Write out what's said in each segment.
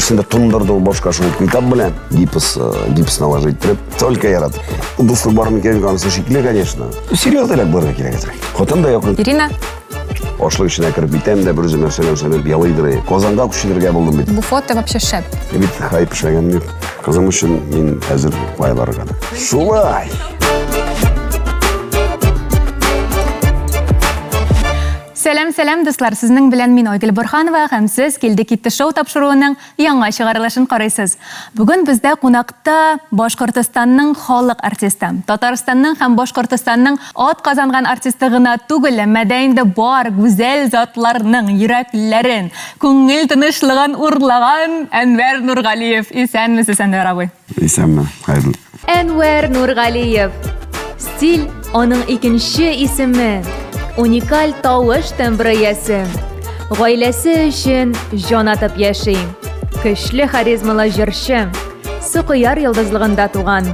Бірсінде тұндырды бошқа шуып китап білен, гипс наложить тұрып, только ярат. Достық барым екен қанысы шекілі, конечно. Серьезно ләк бұрға керек әтірек. Хотын да яқын. Ирина? Ошлы ішіне кіріп бітем де, бір үзім сөйлем ялайдыры. Қозанға күшілерге болдым бит. Бұл фото вообще шәп. Бит хайп шәген бит. Қызым үшін мен әзір байлары қады. Шулай! Сәлем, достар, сезнең белән мин Айгөл Борханова һәм сез Килде китте шоу тапшыруының яңа чыгарылышын карыйсыз. Бүген бездә кунакта Башкортстанның халык артисты, Татарстанның һәм Башкортстанның ат казанган артисты гына түгел, әммәдә инде бар гүзәл затларның йөрәкләрен, күңел тынычлыгын урлаган Әнвәр Нургалиев. Исәнмесез, Әнвәр абый? Исәнме, хайырлы. Әнвәр Нургалиев. Стиль аның икенче исеме. Уникаль тавыш тембры ясы. Гаиләсе өчен җан атып яши. Көчле харизмалы җырчы. Сукыяр йолдызлыгында туган.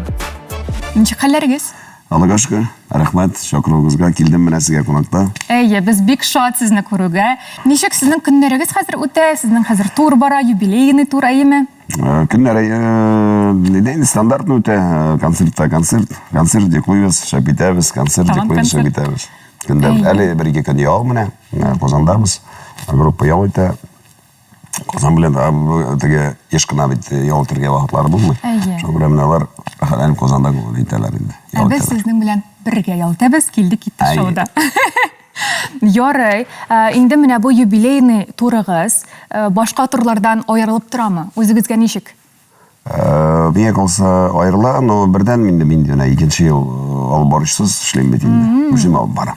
Ничек хәлләрегез? Аллага шөкер, рәхмәт, шакыруыгызга килдем менә сезгә кунакта. Әйе, без бик шат сезне күрүгә. Ничек сезнең көннәрегез хәзер үтә? Сезнең хәзер тур бара, юбилейный тур әйеме? Көннәр инде стандартный үтә, концерт диклыйбыз, шәпитәбез, концерт диклыйбыз, шәпитәбез. Көнде әле бер-ике көн ял менә, Казандабыз. Группа ял итә. Казан белән теге еш кына бит ял итәргә вакытлары булмый. Шуңа күрә менә алар әле Казанда итәләр инде. Без сезнең белән бергә ял итәбез, Килде китте шоуда. Ярый, инде менә бу юбилейный турыгыз башка турлардан аерылып торамы? Үзегезгә ничек? Бия калса аерыла, но бердән минде икенче ел алып барышсыз эшлим бит инде. Үзем алып барам.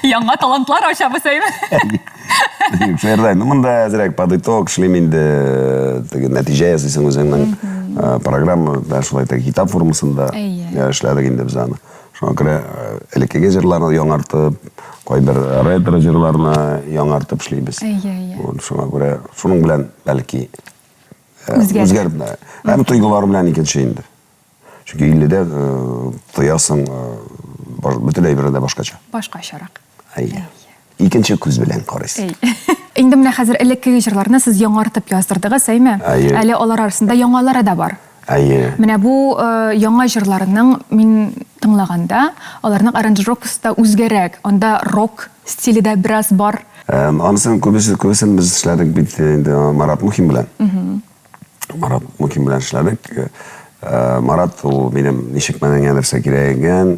Яңа талантлар ачабыз әйме? Шәһәрдә монда әзрәк подыток эшлим инде, теге нәтиҗә ясыйсың үзеңнең программа да шулай теге китап формасында эшләдек инде без аны. Шуңа күрә элеккеге җырларны яңартып, кайбер ретро җырларны яңартып эшлибез. Шуңа күрә шуның белән бәлки үзгәрде. Һәм тойгылар белән икенче инде. Чөнки илледә тоясың бөтенләй бердә башкача. Башкачарак. Икенче күз белән карыйсың. Инде менә хәзер элеккеге җырларны сез яңартып яздырдыгыз, әйме? Әле алар арасында яңалары да бар. Менә бу яңа җырларның мин тыңлаганда, аларның аранжировкасы үзгәрәк. Анда рок стиле дә бераз бар. Анысын күбесен без эшләдек бит инде Марат Мухин белән. Марат Мухин белән эшләдек. Марат ул минем ничек мәнәңә нәрсә кирәк икән,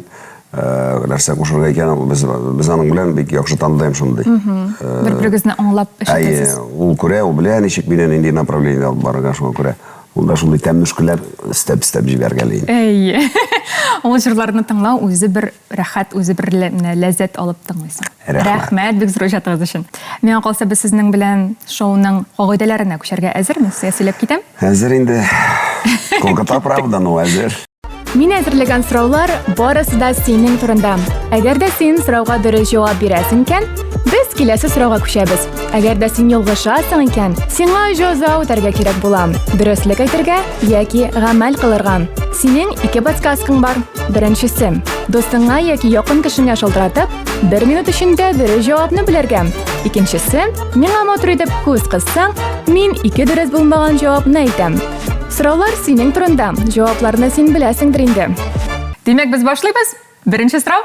нәрсә кушырга икән, без аның белән бик яхшы таныдым шундый. Бер-берегезне аңлап эшләтәсез. Ул күрә, ул белә ничек мине инде направление алып барырга шуңа күрә. Ул да шундый тәмнүшкеләр степ җибәргәли. Ул җырларны тыңлау үзе бер рәхәт, үзе бер ләззәт алып тыңлыйсың. Рәхмәт бик зур иҗатыгыз өчен. Миңа калса без сезнең белән шоуның кагыйдәләренә күчәргә әзермез. Сөйләп китәм. Әзер инде. Колката правда, но әзер. Мин әзерләгән сораулар барысы да синең турында. Әгәр дә син сорауга дөрес җавап бирәсең икән, без киләсе сорауга күчәбез. Әгәр дә син ялгышасың икән, сиңа җәза үтәргә кирәк була. Дөреслекә әйтергә яки гамәл кылырга. Синең ике подсказкаң бар. Беренчесе, достыңа яки якын кешеңә шалтыратып, 1 минут эчендә дөрес җавапны белергә. Икенчесе, миңа матур итеп күз кыссаң, мин ике дөрес булмаган җавапны әйтәм. Сораулар синең турында. Җавапларны син беләсеңдер инде. Димәк, без башлыйбыз. Беренче сорау.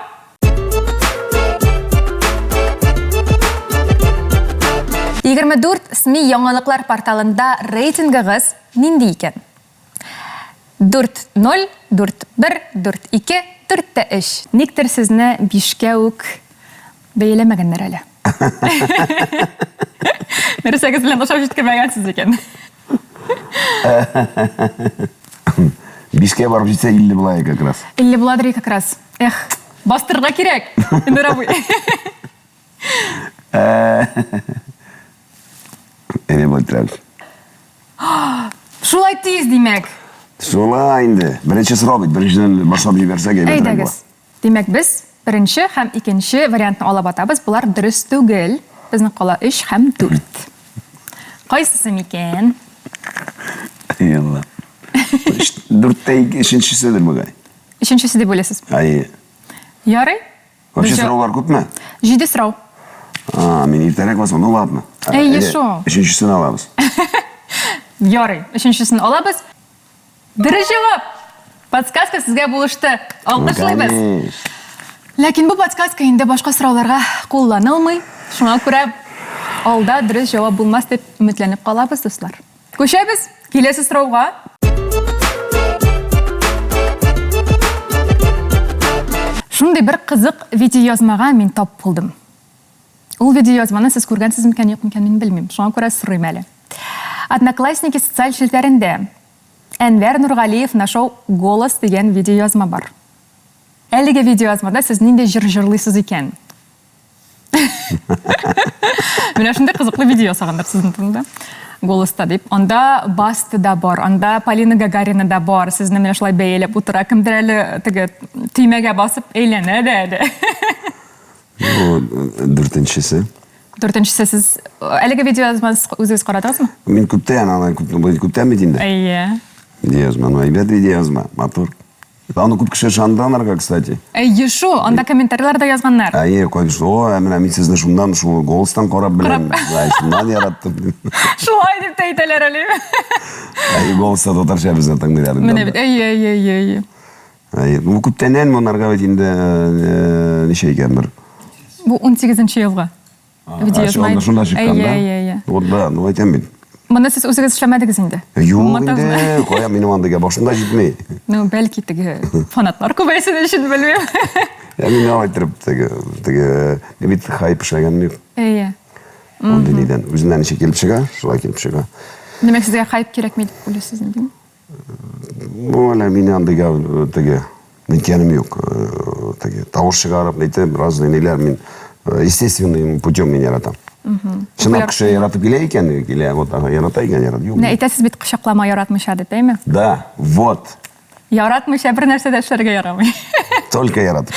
24 СМИ яңалыклар порталында рейтингыгыз нинди икән? 4-0, 4-1, 4-2, 4-3. Никтер сезне 5-кә үк бәяләмәгәннәр әле. Нәрсәгез белән ошап җиткермәгәнсез икән? 5-кә барып җитсә 50 була как раз. 50 буладыр как раз. Эх, бастырырга кирәк. Әнвәр абый. Эне булдырабыз. Шулай тиз димәк. Шулай инде. Беренче сорау бит, беренчедән башлап җибәрсәк әйбәт. Әйдәгез. Димәк, без беренче һәм икенче вариантны алып атабыз. Булар дөрес түгел. Безнең кала 3 һәм 4. Кайсысы микән? Ялла. 4-тә 2-нчеседер бугай. 3-нчесе дип уйлыйсыз? Ярый. Вообще сораулар күпме? 7 сорау. Мен иртәрәк басам, ну ладно. Шо. 3-нчесен алабыз. Ярый, үшіншісін алабыз. Дұрыс жауап. Подсказка сізге болышты. Алғышлайбыз. Ләкин бұл подсказка енді башқа сұрауларға қолданылмай. Шуңа күрә алда дұрыс жауап болмас деп үмітленіп қалабыз, достар. Көшәбіз, келесі сұрауға. Шундай бір қызық видеоязмаға мен тап болдым. Ол видеоязманы сіз көргенсіз мкән, жоқ мкән, мен білмеймін. Шуңа күрә сұрайым әлі. Одноклассники социаль желілерінде Әнвәр Нұрғалиев нашау «Голос» деген видеоязма бар. Әлігі видеоязмада сіз нендей жыр жырлайсыз екен. Мен ашында қызықлы видео сағандар сіздің тұрында. Голоста деп. Онда Басты да бар, онда Полина Гагарина да бар. Сізді мен ашылай бәйелеп ұтыра, кімдір әлі түймеге басып ейлені дәді. Дүртіншісі. Дүртіншісі сіз әлігі видеоязманы өзіңіз қарадыңыз ма? Мен көптен бедінде. Әйе. Видеоязма, ну, айбет видеоязма, матур. Аны көп кіші шанданарға, кстати. Шу, онда комментарийларда yazғандар. Қойдыш, мен сізді шумдан, голыстан қорап білем. Шумдан яраттым. Шулай деп тәйтелер әлі. Голыста дотарша бізден таңдырядым. Міне бет, Бұл көптенен мұнарға бет енді неше екен бір. Бұл 18-ші жылға. Видеоязмай. Шунда шыққан, да? Отда, ну айтам бет. Мұнда сіз өзіңіз ішлемедіңіз енді? Жоқ енді, қоя менің андыға башында жетмей. Ну, бәлкі тігі фанатлар көбейсін үшін білмейм. Мен алайтырып, не бет хайп шайған мек. Онды неден, өзінен неше келіп шыға, шылай келіп шыға. Демек сізге хайп керек мейді білесіз не дейм? Оля, менің андыға нетенім yok. Тауыр шығарып, нетем, разные нелер, мен естественным путем мен яратам. Шынап күші яратып келе екен, ярата екен, ярат. Әйтесіз бет құшақлама яратмыша деп, әйме? Да, вот. Яратмыша бір нәрсе дәштерге ярамай. Только яратып.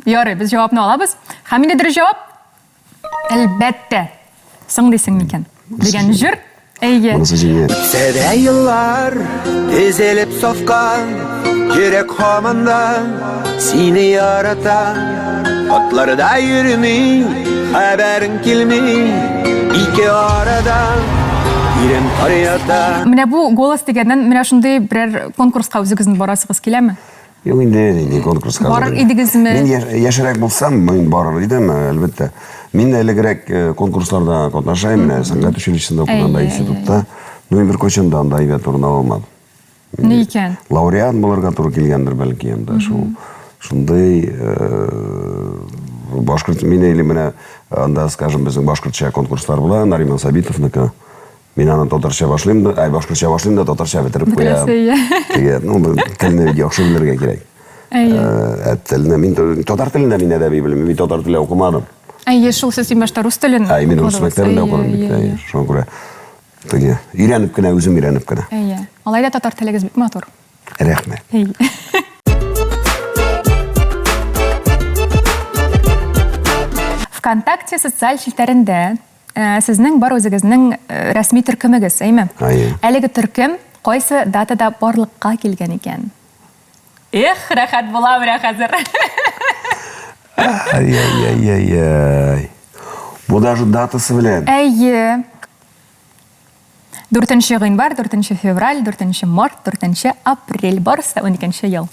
Яры, біз жауапны алабыз. Хамине дұрыс жауап? Әлбәтті. Сың дейсің мекен. Деген жүр. Әйге. Мұнысы жеңе. Сәді йыллар тезеліп софқан, жүрек қомында сені яратам. Атларда йөрмей, хәбәрің келмей, ике арадан ирен қарията. Менә бу голос дегеннен, менә шундай бірер конкурсқа өзіңіздің барасығыз келеме? Yok indi konkursқа. Барар идігізме? Мен яшырак болсам, мен барар идем, әлбетте. Мен әлігірек конкурсларда қатнашайым, сәнгат училищесінде оқығанда институтта. Мен бір көшімді анда айбет орын алмадым. Не екен? Лауреат боларға туры келгендір бәлкі енді. Шундай башқұрт, мен елі мені, анда, скажем, біздің башқұртша конкурстар была, Нариман Сабитовныкі. Мен аны татарша башлайым да, башқұртша башлайым да, татарша бітіріп қоям. Тіліне яқшы білерге керек. Татар тілінде мен әдәби білім, мен татар тілі оқымадым. Шул сіз имашта рус тілін? Мен рус мәктәбінде оқыдым. Шоң күрә. Үйреніп кіна, өзім үйреніп кіна. Алайда татар тілігіз бік матур? Рәхмет. ВКонтакте социаль шілтерінде сіздің бар өзіңіздің рәсми түркімігіз, әйме? Әлігі түркім қойсы датада барлыққа келген екен. Рәхат бола бірі қазір. Ай-яй-яй-яй-яй. Бұл даже датасы білем. Әйе. 4 ғинвар, 4 февраль, 4 март, 4 апрель барысы 12 ел.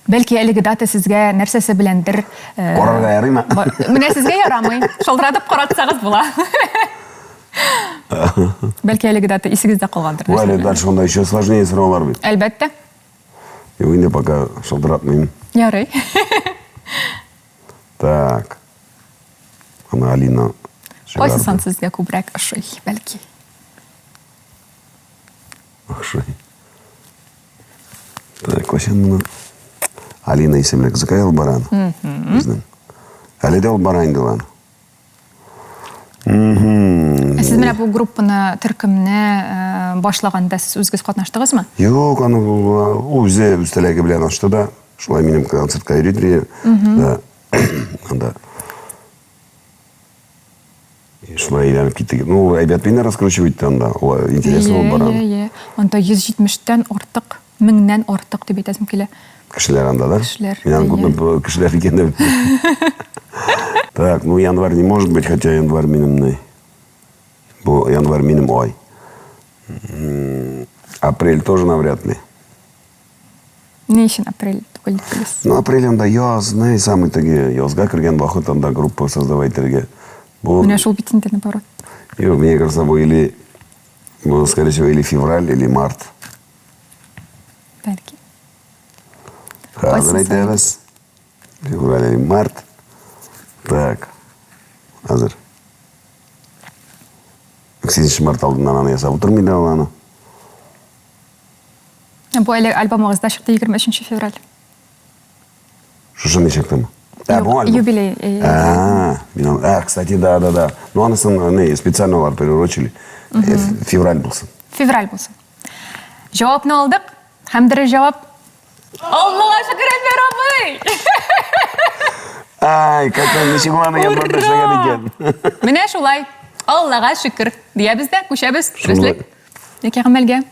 Бәлкі әлігі даты сізге нәрсесі білендір. Қорарға ярай ма? Міне сізге ярамай. Шылдыратып қоратсағыз бұла. Бәлкі әлігі даты есігізде қалғандыр. Бұл әлі дальше онда еще сложнее сұраулар бейт. Әлбәтті. Енді пока шылдыратмайым. Ярай. Так. Ана Алина. Қойсы сан сізге көбірек ұшый, бәлкі. Ұшый. Так, өшен мұны. Алина есемлік зықай ұлбаран. Біздің. Әлі де ұлбаран дылан. Сіз мені бұл группаны түркімні башлағанда сіз өзгіз қатнаштығыз ма? Жоқ, ол өзе үстеләге білен ашты да. Шулай менің концертқа үйретірі. Анда. Шулай үйленіп кеттік. Ну, әйбәтпейіне раскручивайтты анда. Ол интересно ұлбаран. Онда 170-тен артық, 1000-нен артық деп етесім келе. Кішілер анда, да? Кішілер. Мен көтін кішілер екенде. Так, ну январь не может быть, хотя январь менімней. Бұл январь минем ой. Апрель тоже навряд ли. Не үшін апрель түгіл дейсіз? Ну, апрель анда яз, не самый таги язга кірген вақыт анда группа создавайтерге. Міне шул битінде наоборот. Мне кажется, или, скорее всего, или февраль, или март. Бәлки. Hazır айтабыз. Февраль или март. Так. Hazır. 8 март алдынан аны ясап отырмайды аны. Бұл әлі альбомыңызда шықты 23 февраль. Шушы нешектімі? Юбилей. Кстати, да. Ну, анысын специально олар переурочили. Февраль болсын. Февраль болсын. Жауапны алдық. Хамдыры жауап. Аллаға шүкір әпер абый! Ай, какой нешегуаны янбарда шаган екен. Міне шулай. Аллаға шүкір. Дия бізді, көшәбіз. Түріслік. Неке ғамәлге.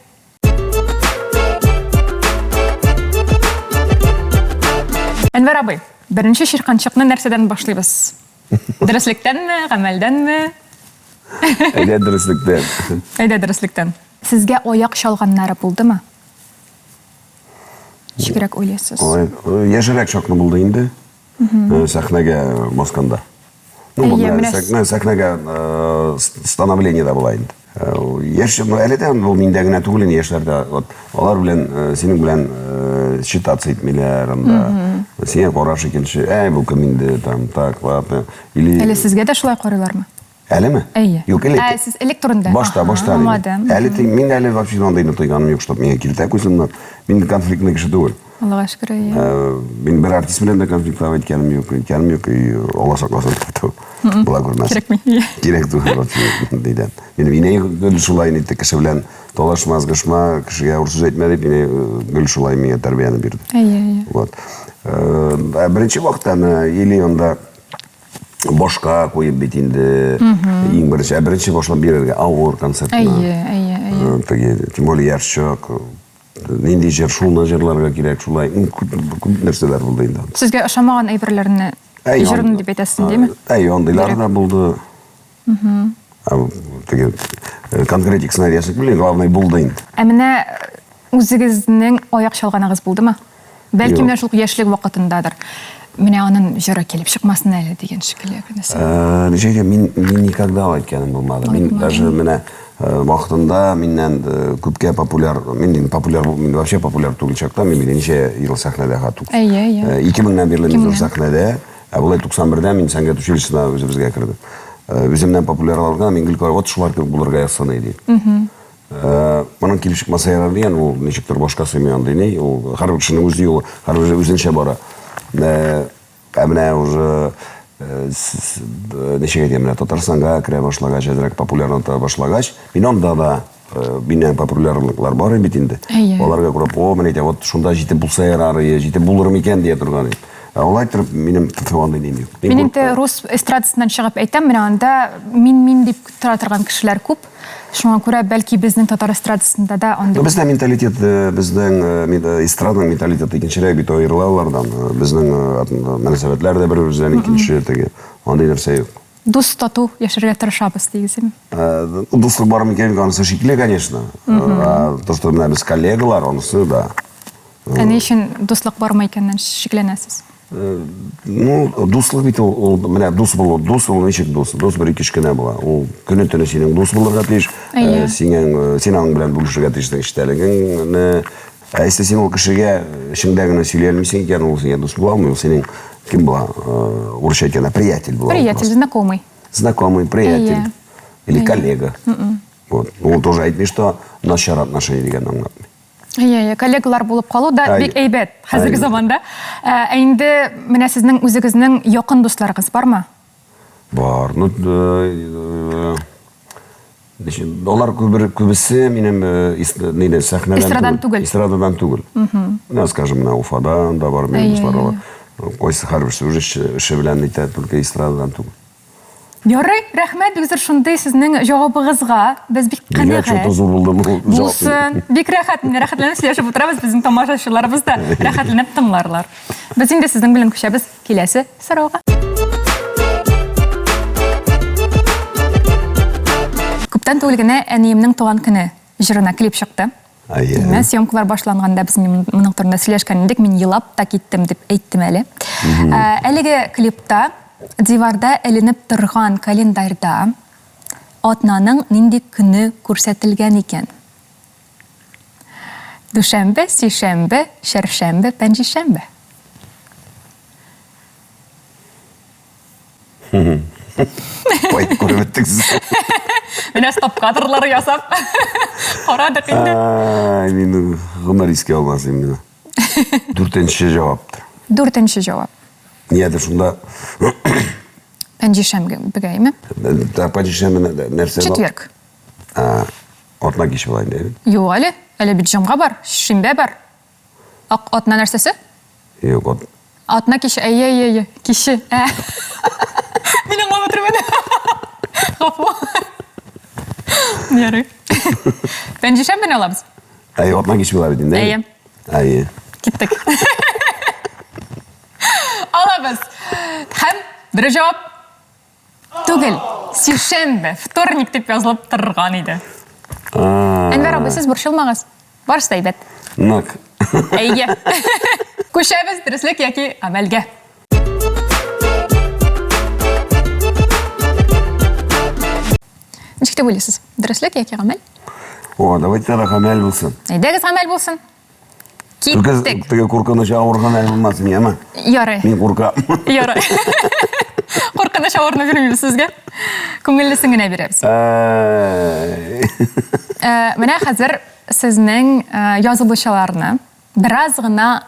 Әнвар абый, бірінші ширқаншықны нәрседен башлайбыз. Дұрысліктенме, ғамәлденме? Әйде дұрысліктен. Әйде дұрысліктен. Сізге ояқ шалғаннары болды ма? Шекерек ойлайсыз. Ешірек шоқны болды енді. Сәхнеге Москанда. Сәхнеге становление да была енді. Әледе бұл мендегіне түгілін ешлерді. Олар білен, сенің білен считаться етмелер. Сен қораш екенші, бұл кімінді, так, ладно. Әлі сізге де шылай қорылар ма? Әлі ме? Әйе. Сіз электронда? Башта. Мен әлі вообще андайны тойғаным жоқ, чтобы менге келті көзімнен. Мен конфликтіне кіші түгіл. Аллаға шүкір, Мен бір артист білен де конфликтав еткенім жоқ, и Алла сақласын тұқты. Бұла көрмәс. Керек ме? Керек түгіл, дейден. Мен ине гүл шулайын етті кіші білен толашмаз кішма, кішіге ұрсыз етме деп, ине гүл шулайын менге тәрбияны берді. Бірінші вақыттан елі онда бошқа қойып бетінде ең бірінші бошлан берерге ауыр концертына. Тем более яршық. Нендей жер, шулна жерларға керек, шулай. Көп нәрселер болды енді. Сізге ұшамаған әйбірлеріні жүрдің деп айтасың, деймі? Ондайлары да болды. Конкретик сценариясы білен, главный болды енді. Әміне өзіңіздің ояқ шалғаныңыз болды ма? Бәлки мен шылық ешілік вақытындадыр. Міне оның жүрі келіп шықмасын әлі деген шүкілі. Мен никогда айтканым болмады. Мен даже міне вақытында менен көпке популяр, мен вообще популяр түгіл шақта, мен неше ел сахнада қатуқ. 2000-нен берлен зор сахнада, бұлай 91-ден мен сәнгет училищесіне өзімізге кірді. Өзімнен популяраларға мен күл көріп, шулар көп бұларға ясаны еді. Мұның келіп шықмаса ярар деген, ол нешіктір башқасы мен дейней, ол қарғышының өзі, қарғышы өзінше бара. Әміне уже нешеге деміне Татарстанға кіре башлагач, әзірек популярната башлагач. Мен онда да менен популярлықлар бар ембетінде. Оларға көріп, мінеде, шунда жетіп бұлса ярары, жетіп бұлырым екен дей тұрған. Ол айтырып, менің тұтығанды деймін. Менің де Рус эстрадасынан шығып айтам, мен анда мен деп тұра тұрған кішілер көп. Шуңа көре бәлки біздің татар эстрадасында да ондай. Біздің менталитет, біздің эстрадның менталитеті екіншірек бит ойырлаулардан. Біздің мәнесәбетлер де бір-бірізден екінші теге. Ондай нәрсе yok. Дос тату яшырға тырышабыз дейгізім? Достық барым екен, онысы шекілі, конечно. То, что біз коллегалар, онысы, да. Әне үшін достық барма екеннен шекіленесіз? Ну, дуслық бит ол, міне, дос бұл, ол нешек дос. Дос бір екішкіне бұла. Ол күні түні сенің дос бұларға тейш, сенің білән бүлішіға тейштің іштәлігін. Әсті сен ол кішіге шыңдағына сөйлелмесен екен, ол сенге дос бұла, ол сенің кім бұла? Орысша екен, приятель бұла. Приятель, знакомый. Знакомый, приятель. Или коллега. Ол тоже айтмей, что нашар отношения деген аңлатмай. Коллегалар болып қалу да бек әйбет қазіргі заманда. Әйінді міне сіздің өзіңіздің яқын достарыңыз бар ма? Бар. Олар көбісі менің эстрададан түгіл. Эстрададан түгіл. Скажем, Уфадан да бар менің достар. Қойсы қарбірсі уже іші білән етеді, только эстрададан түгіл. Ярай, рәхмәт бігізір шындай сіздің жауабығызға. Біз бек қанеғай. Болсын. Бек рәхәтленіп сөйлешіп отырамыз біздің тамашашыларымыз да рәхәтленіп тыңларлар. Біз енді сіздің білін күшәбіз келесі сұрауға. Күптән түгел генә әниемнең туган көне җырына клип чыкты. Мен съемкалар башланганда без моның турында сөйләшкән идек, мин елап та киттем дип әйттем әле. Әлеге клипта диварда эленеп торган календарьда атнаның нинди көне күрсәтелгән икән? Дүшәмбе, сишәмбе, чәршәмбе, пәнҗешәмбе. Ой, күреп беттексіз. Менә стоп кадрлары ясап карадык инде. Мин гына риске алмас именно. 4-нче җаваптыр. 4-нче җавап. Ниядер шунда Пәнҗешәмбе бегәйме? пәнҗешәмбе нәрсә бар? Четверг. Атна кич булайын дип. Юк әле. Әле бит җомга бар, шимбә бар. Атна нәрсәсе? Юк, Атна кеше, әйе, кеше. Мине аңлатырмады. Гафу. Ярый. Пәнҗешәмбе алабыз. атна кич була бит инде. Әйе. Әйе. Киттек. Алабыз. Һәм бер җавап түгел. Сишәмбе, вторник дип язылып торган иде. Әнвәр абый, сез борчылмагыз. Барысы да әйбәт. Нак. Әйе. Күчәбез дөреслеккә яки әмәлгә. Ничек дип уйлыйсыз? Дөреслеккә яки әмәл? Давайте тогда гамәл булсын. Әйдәгез әмәл булсын. Только Киттек. теге куркыныч авыр гамәл булмасын, яма. Ярый. Мин куркам. Ярый. Куркыныч авырны бирмибез сезгә. Күңеллесен генә бирәбез. Менә хәзер сезнең язылышаларны бераз гына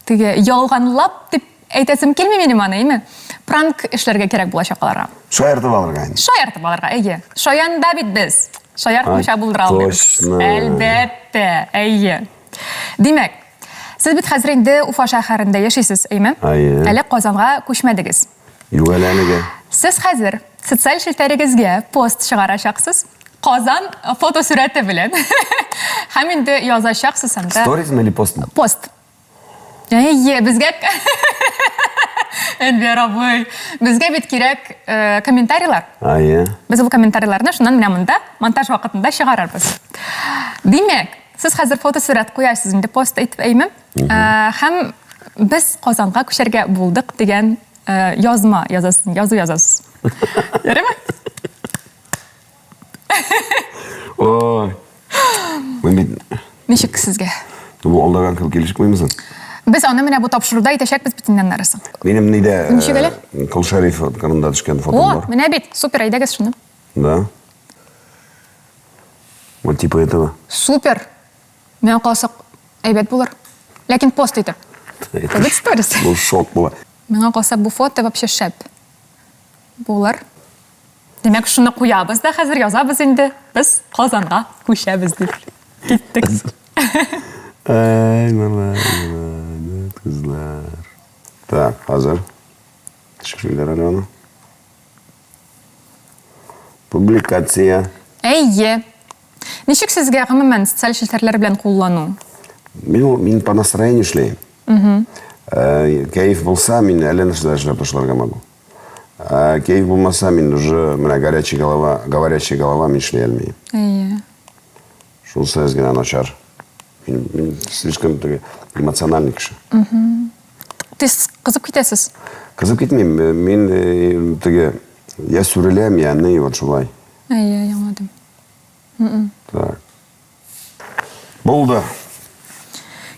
теге ялганлап дип әйтәсем килми минем аны, әйме? Пранк эшләргә кирәк булачак аларга. Шаяртып алырга инде. Шаяртып алырга, әйе. Шаянда бит без. Шаяртмыйча булдыра алмыйбыз. Точно. Әлбәттә, әйе. Димәк, сез бит хәзер инде Уфа шәһәрендә яшисез, әйме? Әйе. Әле Казанга күчмәдегез. Юк әлегә. Сез хәзер социаль челтәрегезгә пост чыгарачаксыз. Казан фотосурәте белән. Һәм инде язачаксыз анда. Сторизме или пост? Пост. Әйе, безгә Әнвәр абый, безгә бит кирәк комментарийлар. Әйе. Без бу комментарийларны шуннан менә монда монтаж вакытында чыгарырбыз. Димәк, сез хәзер фотосурәт куясыз инде пост әйтеп әйме? Һәм без Казанга күчәргә булдык дигән язма язасыз, язасыз. Ярыймы? Ой. Мен Ничек сезгә? бу алдаган кыл килешек куймыйсың? Без аны менә бу тапшыруда әйтәчәкбез битеннән нарысын. Минем ниде Ничек әле? Кыл Шәриф канында төшкән фотом О, бар. менә бит, супер, әйдәгез шуны. Да. Вот типа этого. Супер. Мен калсак әйбәт булыр. Ләкин пост итеп. Бит сторис. Бу шок була. Миңа калса бу фото вообще шәп. Булыр. Демәк, шуны куябыз да хәзер язабыз инде. Без Казанга күчәбез дип. Киттек. Ай, малай, кызлар. Так, hazır. Teşekkürler Alena. Публикация. Әйе. Ничек сезгә гомумән социаль челтәрләр белән куллану? Мин по настроению эшләйм. Кәеф булса, мин әле нәрсә эшләп ташларга могу. Кәеф булмаса, мин уже менә говорящая голова мин эшләй алмыйм. Әйе. Шул сез генә начар. Мин слишком эмоциональный кеше. Тез кызып китәсез. Кызып китмим. Мин теге я сүреләм, яны вот шулай. Әйе, аңладым. Так. Булды.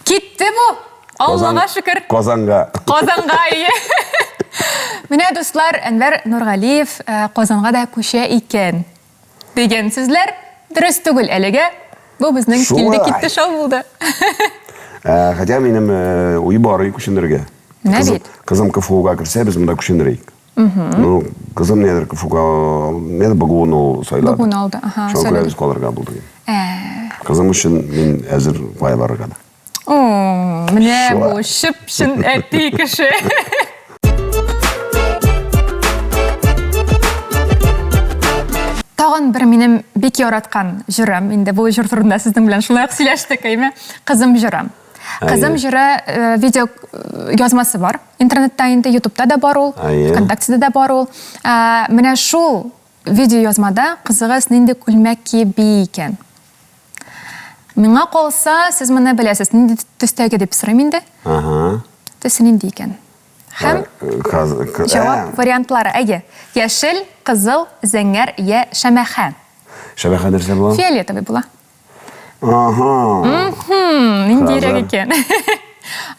Китте бу. Аллага шөкер. Казанга. Казанга әйе. Менә дуслар, Әнвәр Нургалиев Казанга да күчә икән. Дигән сүзләр дөрес түгел әлегә. Бу безнең килде китте шоу булды. Хотя минем уй бары күчендергә. Менә бит. Кызым КФУга керсә, без монда күчендерик. Ну, кызым недер КФУга, недер БГУны сайлады. БГУны алды. Аха, Шул сөйләде. без калырга булды. Кызым өчен мин әзер кая барырга да. О, менә бу шып-шын әти кеше. Тагын бер минем бик яраткан җырым, инде бу җыр турында сезнең белән шулай ук сөйләштек, әйме? Кызым җырым. Кызым җыры видео язмасы бар. Интернетта инде, YouTube'та да бар ул, ВКонтактеда да бар ул. Менә шул видео язмада кызыгыз нинди күлмәк киеп бии икән. Миңа калса, сез моны беләсез, нинди төстәге дип сорыйм инде. Төсе нинди икән? Һәм җавап вариантлары әйе. Яшел, кызыл, зәңгәр я шәмәхә. Шәмәхә нәрсә була? Фиолетовый була. Ниндирәк икән.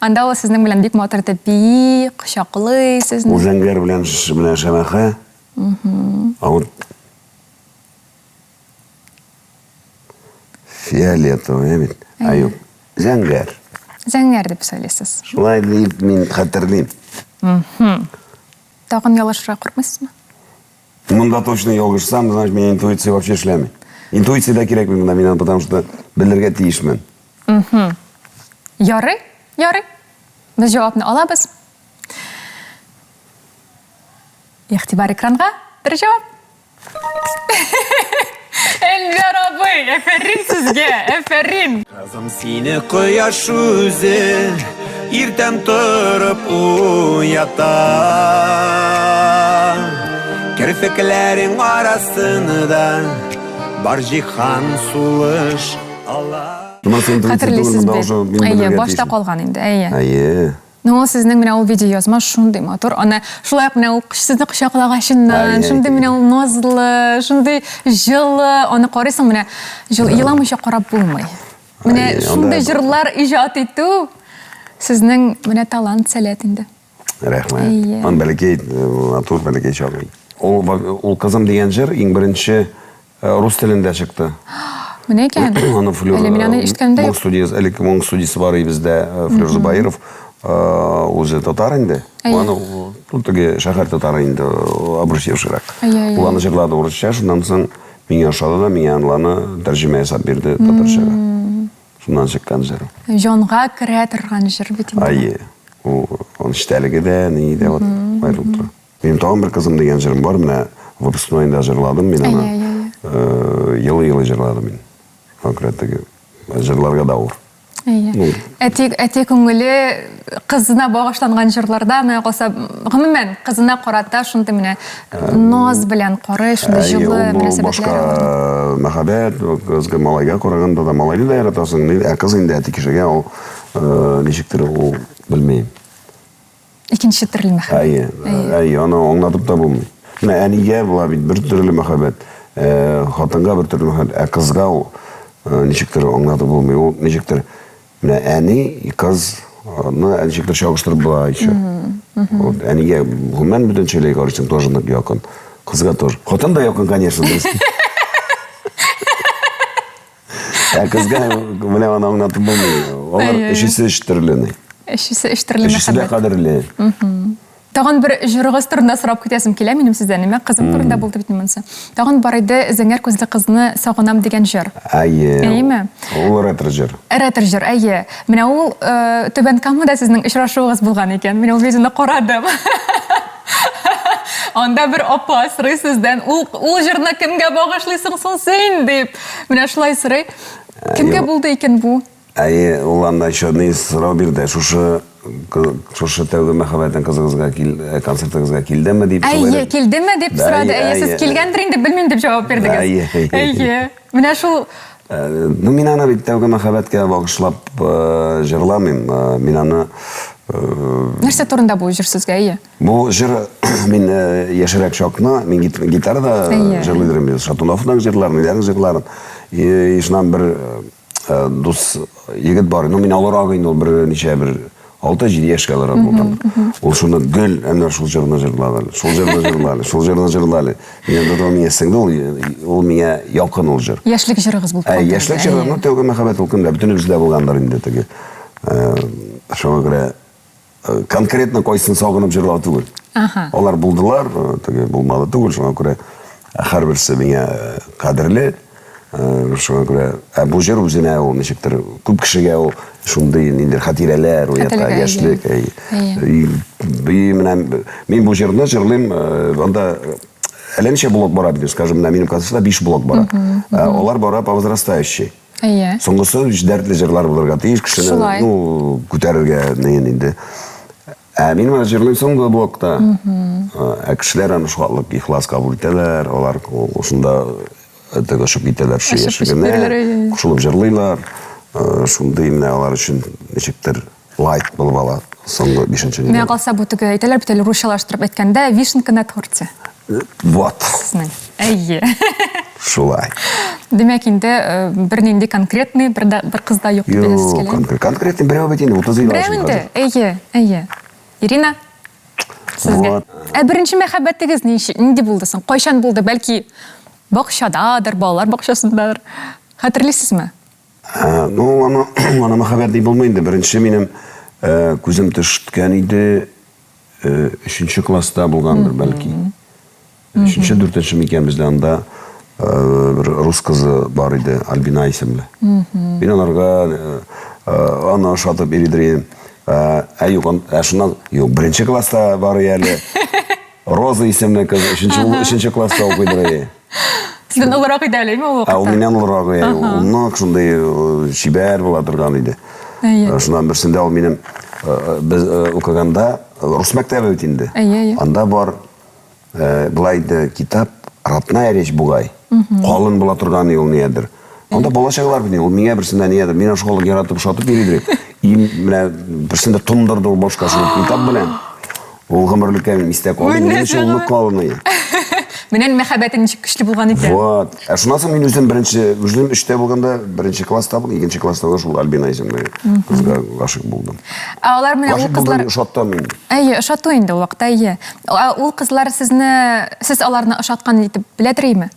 Анда ул сезнең белән бик матур итеп бии, кочаклый сезне. Ул зәңгәр белән шәмәхә. Фиолетовый бит. Аюк. Зәңгәр. Зәңгәр дип сөйләсез. Шулай дип мин хәтерлим. Тагын ялгышырга куркмыйсызмы? Мында точно ялгышсам, значит, меня интуиция вообще эшләми. Интуиция да кирәк миңа, потому что белергә тиешмен. Ярый, ярый. Без җавапны алабыз. Игътибар экранга. Бер җавап. Эльвир абый, әфәрин сезгә, әфәрин. Кызым сине кояш үзе иртән торып уята. Керфекләрен арасында бар җиһан сулыш ала. Хәтерлисез бит. Әйе, башта калган инде, әйе. Әйе. Ну, сезнең менә ул видео язма шундый матур. Аны шулай ук менә ул сезне кочаклагачыннан, шундый менә ул назлы, шундый җылы, аны карыйсың менә, еламыйча карап булмый. Менә шундый җырлар иҗат итү сезнең менә талант сәләт инде. Рәхмәт. Ан бәләкәй, матур бәләкәй чагы. Ул кызым дигән җыр иң беренче рус телендә чыкты. Менә икән. Аны Флёр. Әле мин аны ишеткәндә юк. Моң студиясы бар бездә, Флёр Зубаиров. Уже татар инде. Аны тут теге шәһәр татары инде, обручевширак. Ул аны җырлады урысча, шуннан соң миңа ошады да, миңа аны тәрҗемә ясап бирде татарчага. Шуннан чыккан җыр. Җанга керә торган җыр бит инде. Әйе. Ул эштәлеге дә, ни дә вот аерылып тора. Минем тагын бер кызым дигән җырым бар, менә выпускнойда җырладым мин аны. Елы-елы җырладым мин. Конкрет теге җырларга да ауыр. Әти күңеле кызына багышланган җырларда менә калса, гомумән кызына карата шундый менә наз белән карый, шундый җылы мөнәсәбәтләр. Башка мәхәббәт, кызга малайга караганда да малайны да яратасың, ә кыз инде әти кешегә ул ничектер ул белмәйм. Икенче төрле мәхәббәт. Әйе, аны аңлатып та булмый. Менә әнигә була бит бер төрле мәхәббәт, хатынга бер төрле мәхәббәт, ә кызга ул ничектер аңлатып булмый. Ул ничектер менә әни, кыз аны ничектер чагыштырып була еще. Вот әнигә гомумән бөтенчәлек арасында тоже якын. Кызга тоже. Хатын да якын, конечно. Ә кызга менә аны аңлатып булмый. Алар өчесе төрле. Өчесе төрле мәхәббәт. Өчесе дә кадерле. Тагын бер җырыгыз турында сорап китәсем килә минем сездән. Мин кызым турында булды бит монысы. Тагын бар иде зәңгәр күзле кызны сагынам дигән җыр. Әйе. Әйеме? Ул ретро җыр. Ретро җыр, әйе. Менә ул Түбән Камада сезнең очрашуыгыз булган икән. Мин ул видеоны карадым. Анда бер апа сорый сездән, ул җырны кемгә багышлыйсың соң син дип. Менә шулай сорый. Кемгә булды икән бу? Әйе, ул анда еще не сорау бирде. Шушы тәүге мәхәббәтен кызыгызга концертыгызга килдеме дип. Әйе, килдеме дип сорады. Әйе, сез килгәндер инде, белмим дип җавап бирдегез. Әйе. Менә шул ну мин аны бит тәүге мәхәббәткә багышлап җырламыйм. Мин аны нәрсә турында бу җыр сезгә, әйе? Бу җыр мин яшәрәк чакны, мин гитарада җырлыйм. Шатуновның җырларын, ниләрнең җырларын. И шуннан бер дус егет бар. Ну мин аларак инде ул бер ничә бер 6-7 яшькә аларак булган. Ул шуны гел әнә шул җырны җырлады. Шул җырны җырлады. Мин дә миңа сеңде ул миңа якын ул җыр. Яшьлек җырыгыз булды. Яшьлек җыры, ну тәүге мәхәббәт ул кемдә бөтенебездә булгандыр инде теге. Шуңа күрә конкретно кайсын сагынып җырлау түгел. Алар булдылар, теге булмады түгел, шуңа күрә һәрберсе миңа кадерле. Шуңа күрә бу җыр үзенә ул ничектер күп кешегә ул шундый инде хатирәләр, яшьлек. Мин бу җырны җырлыйм, анда әле ничә блок бара бит, скажем, на минем концертта 5 блок бара. Алар бара по возрастающей. Әйе. Соңгысы дәртле җырлар булырга тиеш, кешене, ну, күтәрергә инде. Мин менә җырлыйм соңгы блокта. Кешеләр аны шулык ихлас кабул итәләр, алар шунда төгәшеп китәләр шу яшәгәнә. Шулып җырлыйлар. Шундый менә алар өчен ничектер лайк булып ала соңгы 5-нче Менә калса бу теге әйтәләр бит әле русчалаштырып әйткәндә вишенка на торте. Вот. Әйе. Шулай. Демәк инде бернинди конкретный бер кызда юк дип беләсез килә. Конкретный берәү бит инде 30 ел Берәү инде. Әйе. Ирина. Сезгә. Беренче мәхәббәтегез нинди булды соң? Кайчан булды? Бәлки бакчададыр, балалар бакчасындадыр. Хәтерлисезме? Ну, аны мәхәббәт дип булмый инде. Беренче минем күзем төшкән иде 3-нче класста булгандыр бәлки. 3-нче, 4-нче микән бездә анда bir rus kızı var idi, Albina isimli. Ben onlarga onu şatıp eridireyim. Şundan, yok, birinci klasta var yerli. Roza isimli kız, 3-nче klasta okuydur. Sizden olarak idəli mi o vaxtda? O menen olarak, onun şunday şiber buladırgan idi. Şundan birisinde o benim biz okuganda Rus mektebi bitindi. Anda var, bulaydı kitap, Родная речь бугай. Қалын бола тұрғаны ол неедір. Онда болашағылар білген, ол меңе бірсінде неедір. Мен шқолы кератып шатып бередірек. Бірсінде тұндырды ол бошқа шылып китап білен. Ол ғымырлыққа мистек олды. Мен үшін ұлық қалыны. Менен мәхәббәті ничек күчле булган икән. Вот. Шунан соң мен үзем беренче, үзем 3тә булганда, беренче класста булдым, 2нче класста шул Альбина исемле кызга гашык булдым. Алар менә ул кызлар шаттан инде. Шату инде ул вакытта, Ул кызлар сез аларны ошаткан итеп беләдерме?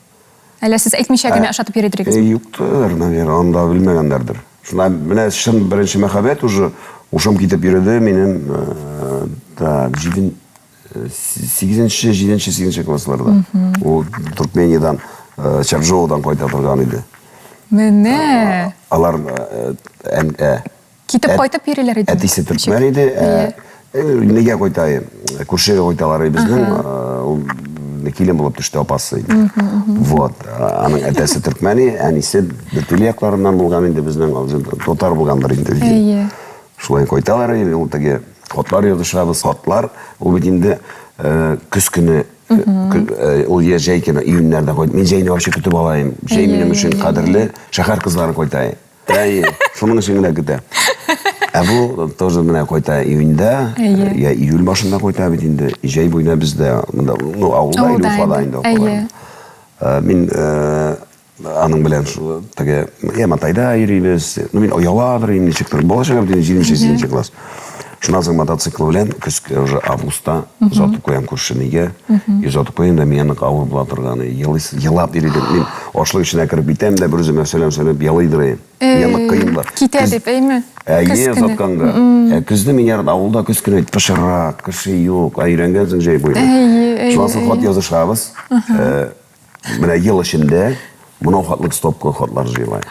Әллә сез әйтмичә генә ошатып йөридегезме? Юктыр, наверное, анда белмәгәндәрдер. Шунда менә шын беренче мәхәббәт уже ушым китеп йөрде минем так 8-7 классларда. Ол Туркмениядан, Чаржоудан кайта торган иде. Менә. Алар Китеп кайтып йөриләр иде. Әтисе Түркмен иде. Нигә кайтайым? Күршегә кайталар безнең. Килен булып төште апасы. Вот. Аның әтәсе Түркмәни, әнисе бөтен якларыннан булган инде безнең татар булгандыр инде. Шулай кайталар, ул теге хатлар язышабыз, хатлар. Ул бит инде көз көне, ул я җәй көне июньнәрдә кайт. Мин җәйне вообще көтеп алайым. Җәй минем өчен кадерле шәһәр кызларын кайтайым. Шуның өчен генә көтә. Бу тоже менә кайта июньдә, я июль башында кайта бит инде. Җәй буена бездә, ну авылда или Уфада инде. Мин аның белән теге Яматайда йөрибез. Ну мин ояладыр инде ничектер. Болашак бит 7-нче класс. Шуннан соң мотоцикл белән көзгә уже августта озатып куям күршенегә. Озатып куям да менә авыр була торганы. Елап йөридем. Мин ашлык эченә кирип битәм дә берүземә сөйләп ялыйдырым. Янак кыйынлар. Китә дип әйме? Озатканга. Көзне мин ярда авылда көз көне пешерак, кеше юк, өйрәнгән соң җәй буена. Шуннан соң хат язышабыз. Менә ел эчендә моны хатлык стопка хатлар җыйлай.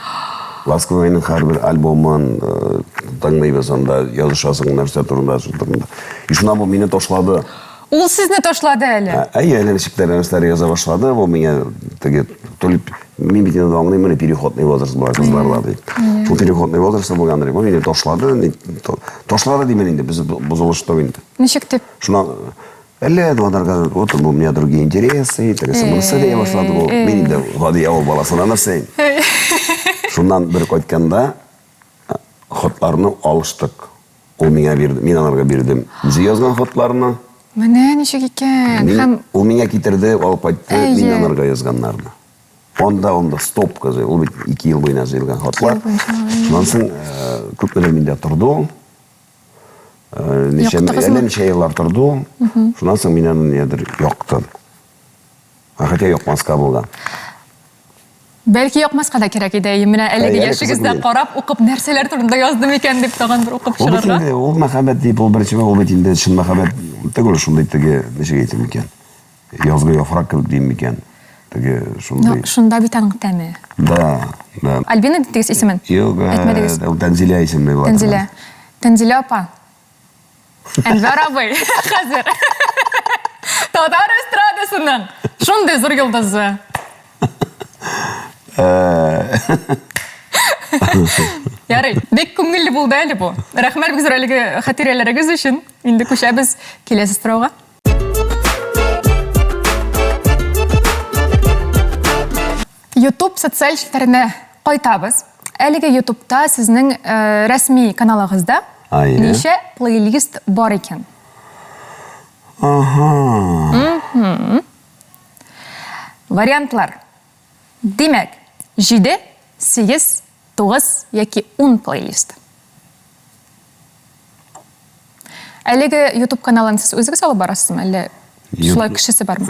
Ласковайның һәрбер альбомын тыңлыйбыз, анда язышасың нәрсә турында. И шуннан бу мине ташлады. Ул сезне ташлады әле. Әле ничектер нәрсәләр яза башлады. Бу миңа теге толып мин бит инде аңлыйм, менә переходный возраст бар кызларда дип. Шул переходный возраст булгандыр. Бу мине ташлады. Ташлады димен инде без бузылышты инде. Ничек дип? Шуннан әллә дуанарга вот у меня другие интересы, теге сымысы дия башлады бу. Мин инде гади авыл баласына нәрсә. Шуннан бер кайтканда хатларны алыштык. Ул миңа бирде, мин аларга бирдем. Үзе язган хатларны. Менә ничек икән? Ул миңа китерде, алып кайтты, мин аларга язганнарны. Онда стопка, ул бит 2 ел буена язылган хатлар. Шуннан соң күп менә миндә торды. Ничә еллар торды. Шуннан соң мин аны нидер яктым. Хотя якмаска булган. Бәлки якмаска да кирәк иде. Менә әлеге яшегездә карап, укып нәрсәләр турында яздым икән дип тагын бер укып чыгарга. Ул мәхәббәт дип ул беренче ул бит инде шул мәхәббәт түгел, шундый теге ничек әйтим икән. Язгы яфрак кебек дим икән. Теге шундый. Шунда бит аның тәме. Да. Альбина дигез исемен? Юк, ул Тәнзилә исемле була. Тәнзилә апа. Әнвәр абый, хәзер. Татар эстрадасының шундый зур йолдызы. Ярый, бик күңелле булды әле бу. Рәхмәт бик зур әлеге хатирәләрегез өчен. Инде көшәбез келесі сұрауға. YouTube социаль желілеріне қайтабыз. Әлеге YouTube'та сіздің рәсми каналыңызда неше плейлист бар екен? Вариантлар. Демек, 7, 8, 9 яки 10 плейлист. Әлеге YouTube каналын сіз өзіңіз алып барасыз ма? Әлі шулай кішісі бар ма?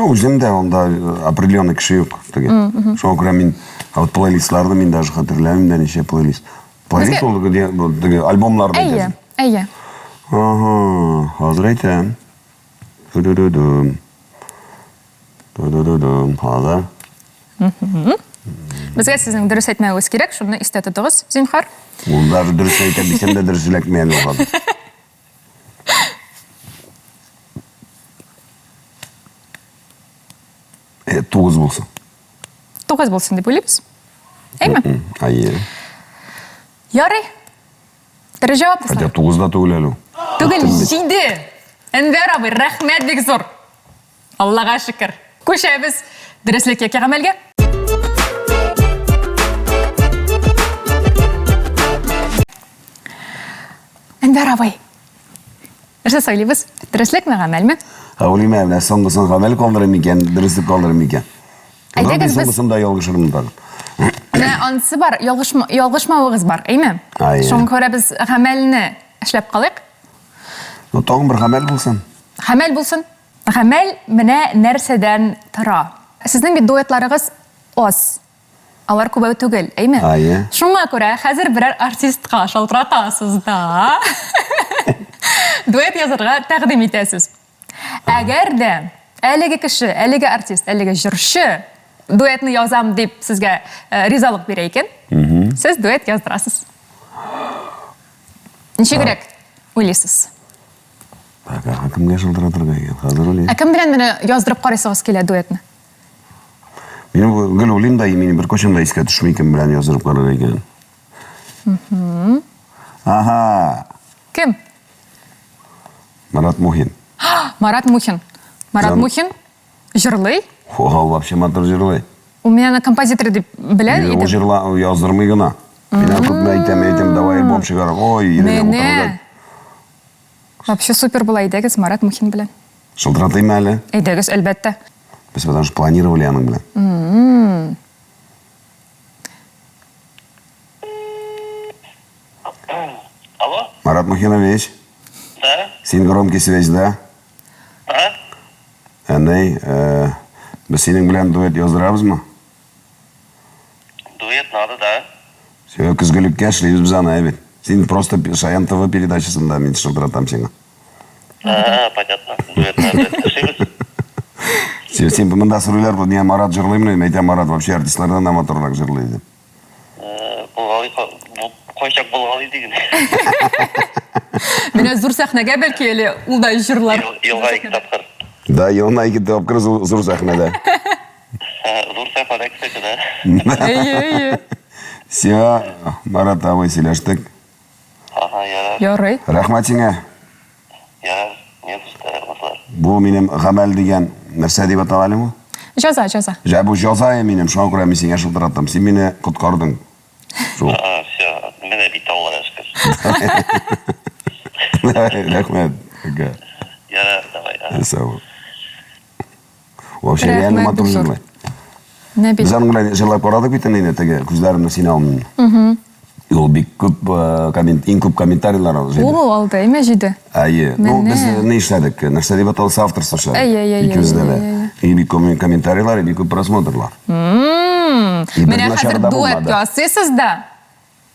Өзімде онда определенный кіші yok. Шоң көре мен плейлистларды мен даже қатырлаймын да неше плейлист. Плейлист ол альбомларды Әйе, әйе. Hazır айтам. Hazır. Бізге сіздің дұрыс айтмауыңыз керек, шуны есте тұтыңыз, зинхар. Ол даже дұрыс айтам, бисем де дұрыс сөйләкмәйін олады. 9 болсын. 9 болсын деп ойлаймыз. Әйме? Айе. Ярый. Тірі жауап Хотя 9-да түгіл әлі. Түгіл, 7. Әнвер абай, рахмет бек зор. Аллаға шүкір. Көшәбіз дұрыслекке кеғамелге. Әнвер абай. Іші сөйлейбіз, дұрыслек ме ғамел ме? Ойлайма, әміне соңғысын ғамел қалдырым екен, дұрыстық қалдырым екен. Әйтегіз біз... Соңғысында елғышырым тағын. Анысы бар, елғышмауығыз бар, әйме? Шоң көрі біз ғамеліні әшлеп қалайық? Тоғын бір ғамел болсын. Ғамел болсын. Ғамел міне нәрседен тұра. Сіздің бет дуэтларығыз оз. Алар көбәу түгіл, әйме? Шоңға көрі, қазір бірер артистқа шалтыратасыз да. Дуэт язырға тәқдім етесіз. Әгер де әлігі кіші, әлігі артист, әлігі жүрші дуэтны язам деп сізге ризалық берейкен, сіз дуэт яздырасыз. Неше керек ойлайсыз? Әкімге жылдыратырға екен, қазір ойлайын. Әкім білен мені яздырып қарайсығыз келе дуэтні? Мен гүл ойлайым да, мені бір көшімді еске түшмейкен білен яздырып қарайға екен. Аха. Кім? Марат Мухин. Марат Мухин. Марат Мухин жырлый? Ол вообще матыр жырлый. У меня композитор деп білер еді? Ол жырла яздырмай ғына. Мен көпме айтам, давай альбом шығарып. Ой, ерене Мені. Вообще супер бұл айдегіз Марат Мухин білен. Шылдыратайым әлі? Айдегіз, әлбәтті. Біз потому что планировали аның білен. Алло? Марат Мухинович? Да? Сен громкий связь, да? Әней, біз сенің білен дуэт яздырабыз ма? Дуэт надо, да? Все, күзгілікке шлейбіз біз ана әбет. Сен просто Шаян ТВ передачасында мен шылдыратам сені. Понятно. Дуэт надо. Все, сен бұмында сұрылар бұл, не Марат жырлаймын, мен айтам Марат вообще артистлардан аматорлақ жырлайды. Қойшақ болғалы деген. Мен өз зұр сәхнеге бәлкі елі ұлдай жырлар. Елға екі тапқыр. Да, елына екі тапқыр зұр сәхнеде. Зұр сәхнеде кісеті, да? Әйе. Все, Марат абай сөйлештік. Ярар. Ярай. Рахмат сеңе. Ярар. Не тұстар, мысылар. Бұл менің ғамәл деген нәрсе деп аталали ма? Жаза. Жа, бұл жаза менің шоң күрәмі сеңе шылдыраттым. Сен мені құтқардың. Все, мене бейт таулар әшкір. Рахмет. Ярар, давай. Сау. Вообще реально матур жырлай. Біз аның білән жырлап қарадық бейтін ені тәге күздерімді сен алмын. Ол бек көп, ең көп комментарийлар алды. Ол алды, еме жейді? Әйе. Біз не ішләдік? Нәрсе деп аталысы авторсы ішләдік. Әйе. И бек көп комментарийлар, и бек көп просмотрлар. Мене қазір дуэт ясысыз да.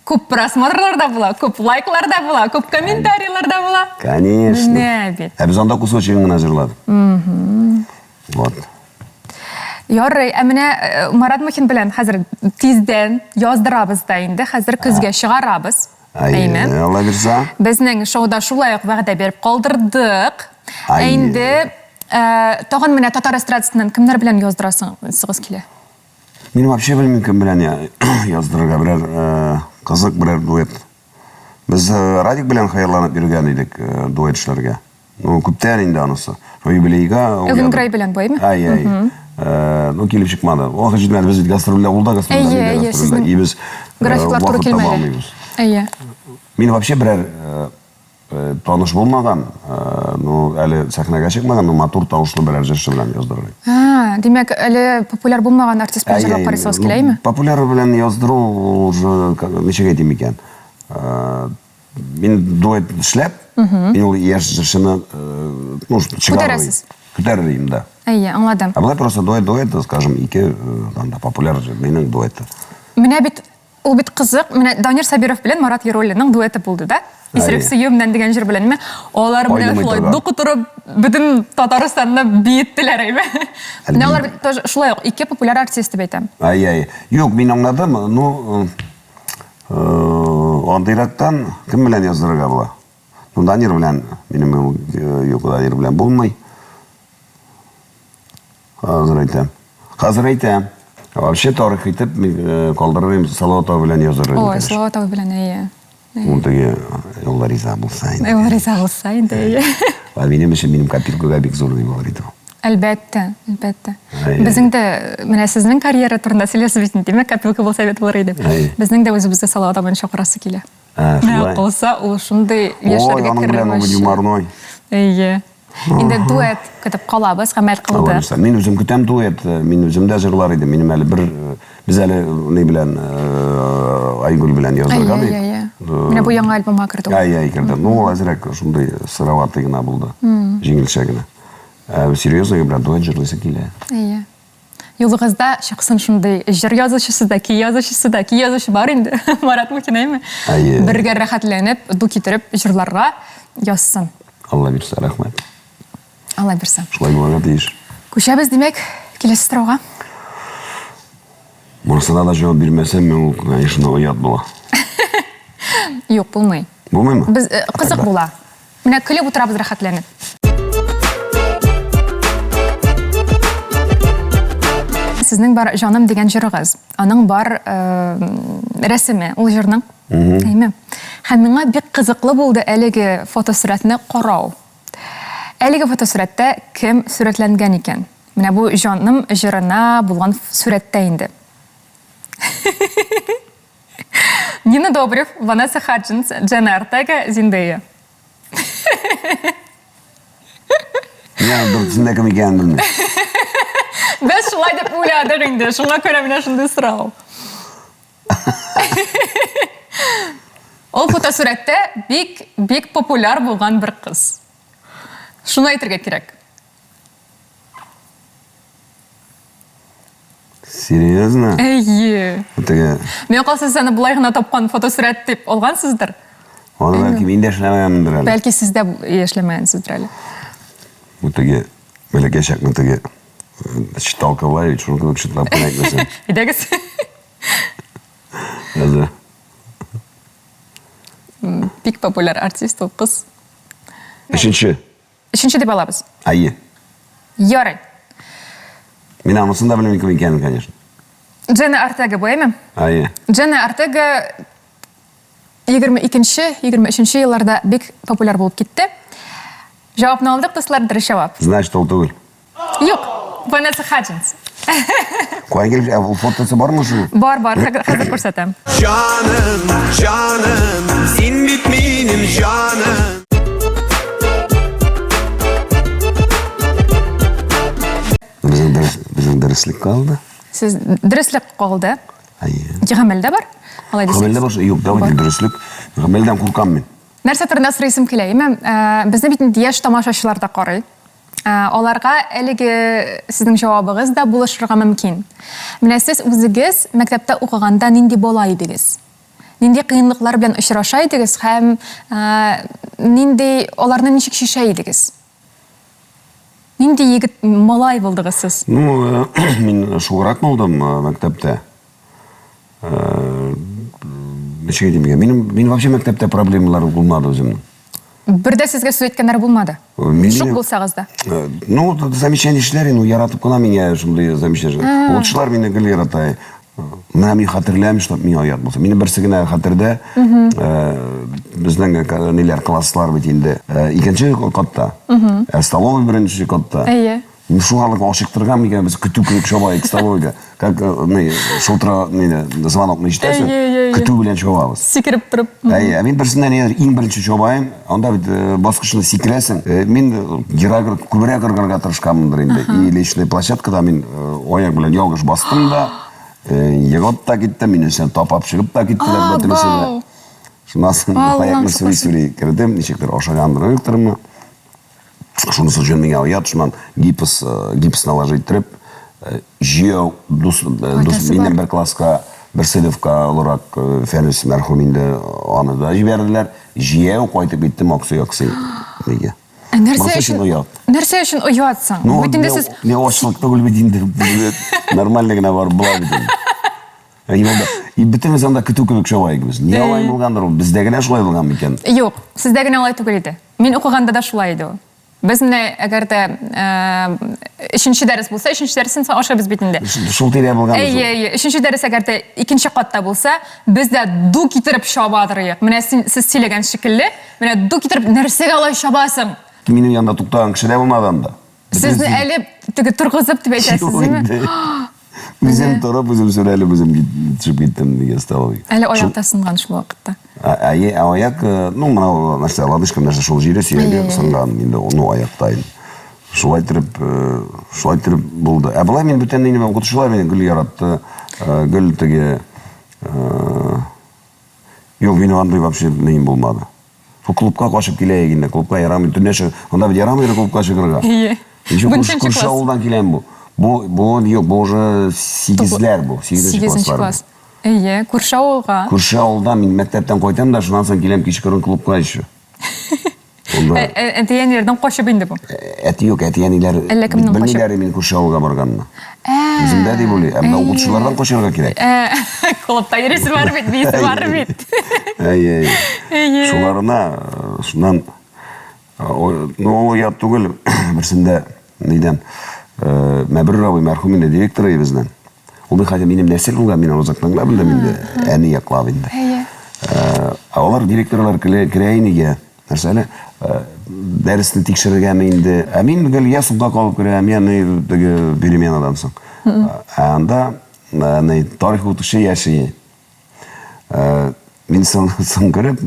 Көп просмотрлар да була, көп лайклар да була, көп комментарийлар да була. Конечно. Не бет. Біз анда кусочегін ғана жырладық. Вот. Ярый, әміне Марат Мухин білән қазір тизден яздырабыз да енді, қазір күзге шығарабыз. Әйе, Алла берса. Бізнің шоуда шулайық вағда беріп қалдырдық. Әйінді тоғын міне татар эстрадасынан кімдер білән яздырасыңыз келе? Мен вообще білмеймін кім білән яздырға бірер қызық бірер дуэт Biz Радик белән хыялланып йөргән идек дуэт эшләргә. Ну, күптән инде анысы. Юбилейга. Өлгенграй белән боймы? Ай. Ну, килеп чыкмады. Вакыт җитмәде, без гастрольләр булды, гастрольләр. И без графиклар туры килмәде. Әйе. Мин вообще берәр таныш булмаган, ну, әле сәхнәгә чыкмаган, но матур тавышлы берәр җырчы белән яздырдым. Димәк, әле популяр булмаган артист белән җырлап карыйсыз киләме? Популяр белән яздыру уже ничек әйтим икән. Мин дуэт эшләп, мин ул яшь җырчыны, ну, чыгарырсыз. Күтәрелим, да. Әйе, аңладым. А былай просто дуэт, скажем, ике популяр минең дуэты. Менә бит ул бит кызык. Менә Данир Сабиров белән Марат Яруллинның дуэты булды, да? Исерек сөюмнән дигән җыр беләнме? Алар менә шулай дуку торып, бөтен Татарстанны биеттеләр, әйме? Менә алар бит шулай ук ике популяр артист дип әйтәм. Ай. Юк, мин аңладым. Ну, андыйрактан кем белән яздырырга була? Ну, Данир белән, минем юк, Данир белән булмый. Хәзер әйтәм. Вообще тарих итеп калдырырым, Салаватов белән яздырырым. Ой, Салаватов белән, әйе. Ул теге Риза булса инде. Риза булса инде, әйе. Минем өчен минем копилкага бик зур булыр иде. Әлбәттә. Безнең дә менә сезнең карьера турында сөйләсез бит, димәк, копилка булса бит булыр иде. Безнең дә үзебезгә Салаватов белән чакырасы килә. Менә булса, ул шундый яшәргә керер. Әйе. Инде дуэт көтеп калабыз, гамәл кылды. Мин үзем көтәм дуэт, мин үзем дә җырлар идем. Минем әле бер без әле ни белән Айгөл белән язырга бит. Менә бу яңа альбомга керде. Ай, керде. Ну, әзрәк шундый сыраваты гына булды. Җиңелчә генә. Серьезно белән дуэт җырлыйсы килә. Әйе. Юлыгызда шәхсән шундый җыр язучысы да, ки язучы бар инде. Марат Мухинайме. Бергә рәхәтләнеп, ду китереп җырларга язсын. Алла бирсә, рәхмәт. Алла бирсә. Шулай булырга тиеш. Күчәбез, димәк, киләсе сорауга. Монысына да җавап бирмәсәм, ул, конечно, оят була. Юк, булмый. Булмыймы? Без кызык була. Менә көлеп утырабыз рәхәтләнеп. Сезнең бар җаным дигән җырыгыз. Аның бар рәсеме, ул җырның. Әйме? Һәм миңа бик кызыклы булды әлеге фотосурәтне карау. Әлеге фотосурәттә кем сурәтләнгән икән? Менә бу җаным җырына булган сурәттә инде. Нина Добрев, Ванесса Хаджинс, Дженна Артега, Зиндея. Я дөртсендә кем икәнен белмим. Без шулай дип уйладык инде, шуңа күрә менә шундый сорау. Ул фотосурәттә бик популяр булган бер кыз. Шуны әйтергә кирәк. Серьезно? Әйе. Теге. Мен калса сені булай гына тапкан фотосурәт дип алгансыздыр. Аны бәлки мин дә эшләмәгәнмендер әле. Бәлки сез дә эшләмәгәнсездер әле. Бу теге бәләкәчәкне теге Читалковлай, шуны читлап кенә. Идегез. Әзер. Бик популяр артист ул кыз. Өченче дип алабыз. Айе. Ярый. Мин анысын да белмим кем икәнен, конечно. Дженна Артега бу, әйме? Айе. Дженна Артега 22-23 елларда бик популяр булып китте. Җавапны алдык, дуслар, дөрес җавап. Значит, ул түгел. Юк, Ванесса Хаджинс. Кая килеп, ул фотосы бармы шу? Бар, хәзер күрсәтәм. Жаным, син бит минем жаным. Безнең дәреслек калды. Сез дәреслек калды. Айе. Гамәлдә бар? Алай дисәң. Гамәлдә бар, юк, давай дәреслек. Гамәлдән куркам мин. Нәрсә турында сорыйсым килә, әйме? Безне бит инде яшь тамашачылар да карый. Аларга әлеге сезнең җавабыгыз да булышырга мөмкин. Менә сез үзегез мәктәптә укыганда нинди бала идегез? Нинди кыенлыклар белән очраша идегез һәм нинди аларны ничек шиша идегез? Нинди егет малай булдыгыз сез? Ну, мин шулрак булдым мәктәптә. Ничек әйтергә? Мин вообще мәктәптә проблемалар булмады үземнең. Бердә сезгә сүз әйткәннәр булмады. Шук булсагыз да. Ну, замечание эшләр, ну, яратып кына миңа шундый замечание. Улчылар мине гел ярата. Менә мин хәтерләм, что миңа оят булса. Мине берсе генә хәтердә безнең ниләр класслар бит инде. Икенче катта. Столовый беренче катта. Әйе. Шуңалык ашыктырган микән без көтү кебек шабайык столовыйга. Как шултра звонок ишетәсең. Көтү белән шабабыз. Сикереп торып. Мин берсеннән иң беренче шабайым, анда бит баскычны сикерәсең. Мин күбрәк ыргарга тырышканмындыр инде. И личный площадкада мин аяк белән ялгыш бастым да, егот та китте, мине сен тапап чыгып та киттеләр бөтенесе. Шуннан соң аякны сүри кердем, ничектер ашагандыр юктырмы. Шунысы өчен миңа оят, шуннан гипс наложить итеп, жыяу миннән бер класска бер сыйныфка алырак Фәнис мәрхүм инде аны да җибәрделәр. Жыяу кайтып киттем аксый. Нигә? Нәрсә өчен оятсың? Бит инде сез не ачлык түгел бит инде. Нормально гына бар була бит. И бөтенебез анда көтү кебек шабайык без. Не алай булгандыр ул? Бездә генә шулай булган микән? Юк, сездә генә алай түгел иде. Мин укыганда да шулай иде ул. Без менә әгәр дә 3нче дәрес булса, 3нче дәресен ашабыз бит инде. Шул тирә булган. Әйе, 3нче дәрес әгәр дә 2нче катта булса, бездә ду китереп шабадырык. Менә сез сөйләгән шикелле, менә ду китереп нәрсәгә алай шабасың? Минем янда туктаган кеше дә булмады анда. Сезне әле теге тургызып дип әйтәсезме? Үзем торып, үзем сөйләлеп, үзем төшеп киттем диге столовый. Әле аякта сынган шул вакытта. Аяк, мынау нәрсә ладышка нәрсә шул җире сөйләгән сынган инде, аны аяктайын. Шулай итеп булды. Булай мин бүтән инде укытучылар мине гел яратты. Гел теге юк, мин анда вообще ним булмады. Бу клубка кашып килә инде, клубка ярамый, төннәшә, анда бит ярамый клубка чыгырга. Бу шоудан киләм бу. Бу юк, бу уже 8-ләр бу, 8-нче класс. Әйе, күрше авылга. Күрше авылда мин мәктәптән кайтам да, шуннан соң киләм кичкырын клубка ишә. Әтиәннәрдән качып инде бу. Әти юк, әтиәниләр белмиләр мин күрше авылга барганны. Үземдә дип уйлый, әмма укытучылардан качарга кирәк. Клубта йөрисез бар бит, бис бар бит. Әйе. Шуларына, шуннан я түгел берсендә нидән Мәбрур абый мәрхүм инде директоры безнең. Ул хәзер минем нәсел булган, мин узактан да белдем инде, әни яклап инде. Алар директорлар керә инде, нәрсәле, дәресне тикшерергәме инде. Мин гел я суда калып керәм, яны теге переменадан соң. Анда тарих укытучы яши. Мин соң кереп,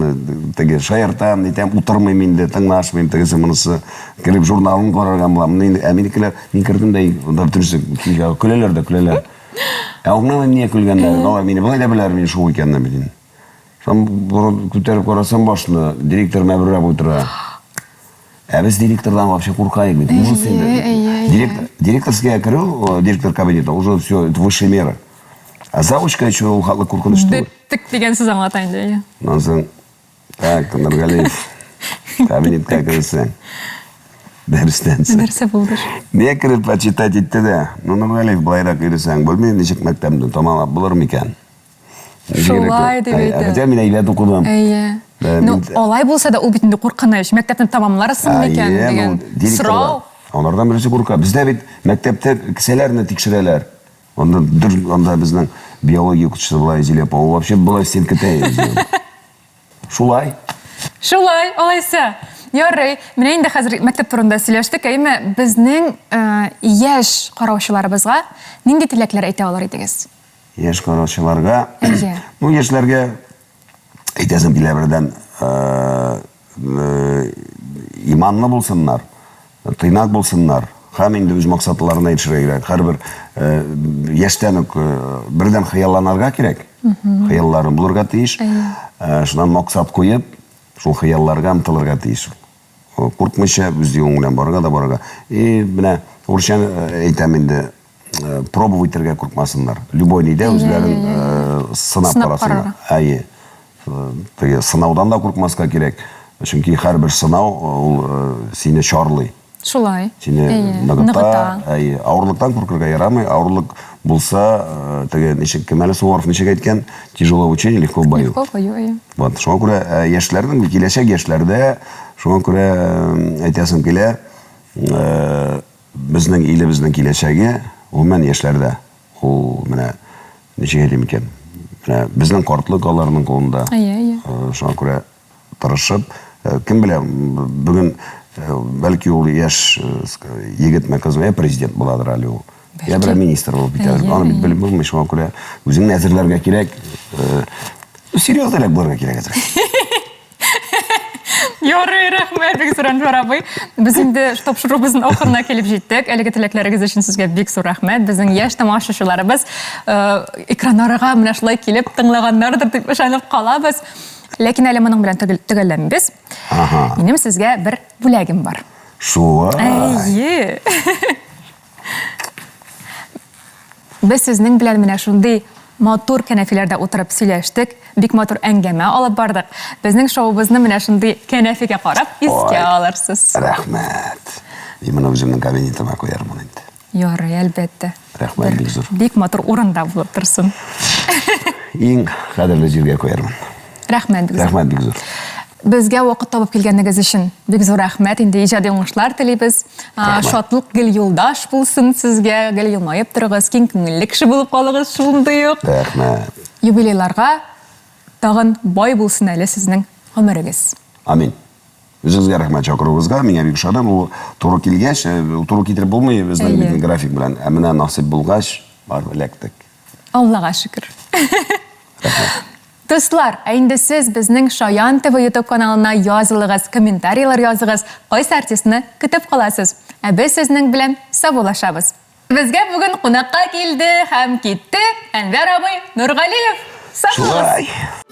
теге шаяртам, нитәм, утырмыйм инде, тыңлашмыйм, тегесе монысы кереп журналын карарга булам. Минекеләр, мин кердем дә, анда төрлесе көләләр. Аңнан не көлгәннәр, алар мине булай да беләр, мин шул икәнне билин. Шам күтәреп карасам башны, директор Мәбрур абый утыра. Без директордан вообще куркаек бит. Директорская керү, директор кабинета, уже все, это высшая мера. А завучка еще у халык куркынычты. Тик дигән сүз аңлата инде. Назың, так, Нургалиев, кабинетка керсәң. Дәрестәнсең. Нәрсә булды? Не кереп почитать итте дә. Нургалиев былайрак йөрсәң, белмим, ничек мәктәпне тамамлап булыр микән? Шулай дип әйтә. Әйтә мин әйләт укыдым. Әйе. Ну, алай булса да ул бит инде куркыныч. Мәктәпне тамамларсың микән дигән сорау. Алардан берсе курка. Бездә бит мәктәптә кешеләрне тикшерәләр. Анда безнең биология укытучысы була Зилепа. Ул вообще була сенкетә. Шулай. Шулай, алайса. Ярый, менә инде хәзер мәктәп турында сөйләштек, әйме безнең яшь караучыларыбызга нинди теләкләр әйтә алар идегез? Яшь караучыларга, ну яшьләргә әйтәсем килә бердән иманлы булсыннар, тыйнак булсыннар. Һәм инде үз максатларына ирешергә кирәк. Һәрбер яшьтән үк бердән хыялланырга кирәк. Хыялларын булырга тиеш. Шуннан максат куеп, шул хыялларга омтылырга тиеш. Куркмыйча үз юлың белән барырга. И менә урысча әйтәм инде, пробовать итәргә куркмасыннар. Любой нидә үзләрен сынап карасыннар. Әйе. Теге сынаудан да куркмаска кирәк. Чөнки һәрбер сынау ул сине чарлый. Шулай. Сине ныгыта. Әйе. Авырлыктан куркырга ярамый. Авырлык булса, теге ничек Кемал Суворов ничек әйткән, тяжелое учение, легко в бою. Легко в бою, әйе. Вот, шуңа күрә яшьләрнең, киләчәк яшьләрдә, шуңа күрә әйтәсем килә, безнең илебезнең киләчәге гомумән яшьләрдә. Ул менә ничек әйтим икән? Менә безнең картлык аларның кулында. Әйе. Шуңа күрә тырышып, кем белә, бүген бәлки ул яшь егет мәкәзмә президент буладыр әле ул. Я бер министр булып китәр. Аны бит белеп булмый, шуңа күрә үзеңне әзерләргә кирәк. Серьезно булырга кирәк әзер. Ярый, рәхмәт, бик зур Әнвәр абый. Без инде тапшыруыбызның ахырына килеп җиттек. Әлеге теләкләрегез өчен сезгә бик зур рәхмәт. Безнең яшь тамашачыларыбыз экраннарга менә шулай килеп тыңлаганнардыр дип ышанып калабыз. Ләкин әле моның белән төгәлләнбез. Минем сезгә бер бүләгем бар. Шуа. Әйе. Без сезнең белән менә шундый матур кәнәфиләрдә утырып сөйләштек, бик матур әңгәмә алып бардык. Безнең шоубызны менә шундый кәнәфигә карап искә алырсыз. Рәхмәт. Мин моны үземнең кабинетыма куярмын инде. Ярый, әлбәттә. Рәхмәт, бик зур. Бик матур урында булып торсын. Иң кадерле җиргә куярмын. Рәхмәт, бик зур. Рәхмәт, бик зур. Безгә вакыт табып килгәнегез өчен бик зур рәхмәт. Инде иҗади уңышлар телибез. Шатлык, гел юлдаш булсын сезгә, гел елмаеп торыгыз, киң күңелле кеше булып калыгыз шундый ук. Рәхмәт. Юбилейларга тагын бай булсын әле сезнең гомерегез. Амин. Үзегезгә рәхмәт чакыруыгызга. Миңа бик шадым. Ул туры килгәч, ул туры китереп булмый безнең график белән. Ә менә насыйп булгач, бар эләктек. Аллага шөкер. Дуслар, инде сез безнең Шаян ТВ YouTube каналына язылыгыз, комментарийлар языгыз, кайсы артистны көтеп каласыз. Ә без сезнең белән саубуллашабыз. Безгә бүген кунакка килде һәм китте Әнвәр абый Нургалиев. Сау булыгыз.